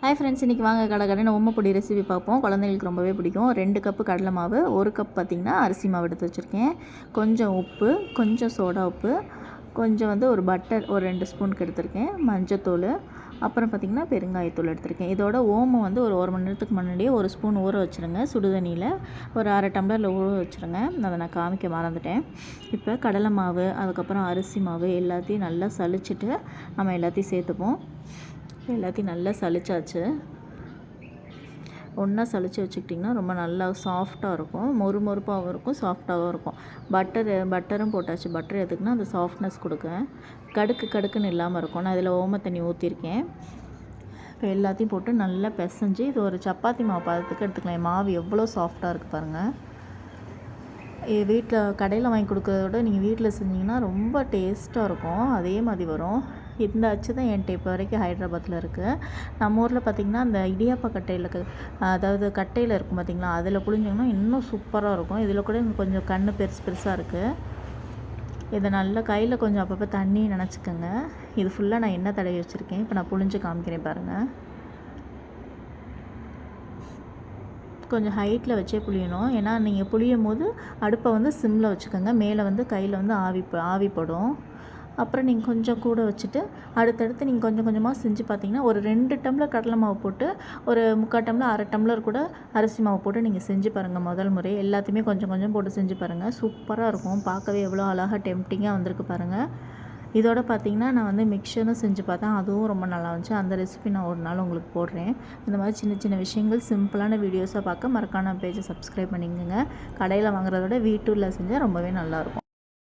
Hi friends, இன்றைக்கி வாங்க கடை ஓமப்பொடி ரெசிபி பார்ப்போம். குழந்தைங்களுக்கு ரொம்பவே பிடிக்கும். 2 கப்பு கடலை மாவு, 1 கப் பார்த்திங்கன்னா அரிசி மாவு எடுத்து வச்சுருக்கேன். கொஞ்சம் உப்பு, கொஞ்சம் சோடா உப்பு, கொஞ்சம் ஒரு பட்டர் ஒரு 2 ஸ்பூனுக்கு எடுத்திருக்கேன். மஞ்சத்தூள், அப்புறம் பார்த்திங்கன்னா பெருங்காயத்தூள் எடுத்திருக்கேன். இதோட ஓமம் ஒரு 1 மணி நேரத்துக்கு முன்னாடியே 1 ஸ்பூன் ஊற வச்சுருங்க. சுடுதண்ணியில் ஒரு அரை டம்ளரில் ஊற வச்சுருங்க. அதை நான் காமிக்க மறந்துட்டேன். இப்போ கடலை மாவு, அதுக்கப்புறம் அரிசி மாவு எல்லாத்தையும் நல்லா சலிச்சுட்டு நம்ம எல்லாத்தையும் சேர்த்துப்போம். எல்லாத்தையும் நல்லா சலிச்சாச்சு. ஒன்றா சலிச்சு வச்சுக்கிட்டிங்கன்னா ரொம்ப நல்லா சாஃப்டாக இருக்கும். மொறுமொறுப்பாகவும் இருக்கும், சாஃப்டாகவும் இருக்கும். பட்டரும் போட்டாச்சு. பட்டர் எதுக்குன்னா அந்த சாஃப்ட்னஸ் கொடுக்க, கடுக்குன்னு இல்லாமல் இருக்கும். நான் இதில் ஓம தண்ணி ஊற்றிருக்கேன். இப்போ எல்லாத்தையும் போட்டு நல்லா பிசைஞ்சு இது ஒரு சப்பாத்தி மாவு பதத்துக்கு எடுத்துக்கலாம். மாவு எவ்வளோ சாஃப்டாக இருக்குது பாருங்கள். வீட்டில் கடையில் வாங்கி கொடுக்குறத விட நீங்கள் வீட்டில் செஞ்சிங்கன்னா ரொம்ப டேஸ்ட்டாக இருக்கும். அதே மாதிரி வரும். இந்த அச்சு தான் என்கிட்ட இப்போ வரைக்கும் ஹைதராபாத்தில் இருக்குது. நம்ம ஊரில் பார்த்திங்கன்னா அந்த இடியாப்ப கட்டையில் அதாவது கட்டையில் இருக்கும் பார்த்திங்களா, அதில் புழிஞ்சிங்கன்னா இன்னும் சூப்பராக இருக்கும். இதில் கூட கொஞ்சம் கண் பெருசாக இருக்குது. இதை நல்லா கையில் கொஞ்சம் அப்பப்போ தண்ணி நினச்சிக்கோங்க. இது ஃபுல்லாக நான் எண்ணெய் தடவி வச்சுருக்கேன். இப்போ நான் புழிஞ்சு காமிக்கிறேன் பாருங்கள். கொஞ்சம் ஹைட்டில் வச்சே புளியணும். ஏன்னா நீங்கள் புளியும் போது அடுப்பை சிம்மில் வச்சுக்கோங்க. மேலே கையில் ஆவிப்படும். அப்புறம் நீங்கள் கொஞ்சம் கூட வச்சுட்டு அடுத்தடுத்து நீங்கள் கொஞ்சம் கொஞ்சமாக செஞ்சு பார்த்தீங்கன்னா ஒரு 2 டம்ளர் கடலை மாவு போட்டு ஒரு 3/4 டம்ளர், அரை டம்ளர் கூட அரிசி மாவு போட்டு நீங்கள் செஞ்சு பாருங்கள். முதல் முறை எல்லாத்தையுமே கொஞ்சம் கொஞ்சம் போட்டு செஞ்சு பாருங்கள். சூப்பராக இருக்கும். பார்க்கவே எவ்வளோ அழகாக டெம்ப்டிங்காக வந்திருக்கு பாருங்கள். இதோட பார்த்திங்கன்னா நான் மிக்சரும் செஞ்சு பார்த்தேன். அதுவும் ரொம்ப நல்லா இருந்துச்சு. அந்த ரெசிபி நான் ஒரு நாள் உங்களுக்கு போடுறேன். இந்த மாதிரி சின்ன சின்ன விஷயங்கள் சிம்பிளான வீடியோஸாக பார்க்க மறக்காம பேஜை சப்ஸ்கிரைப் பண்ணிக்கோங்க. கடையில் வாங்குறத விட வீட்டில் செஞ்சால் ரொம்பவே நல்லாயிருக்கும்.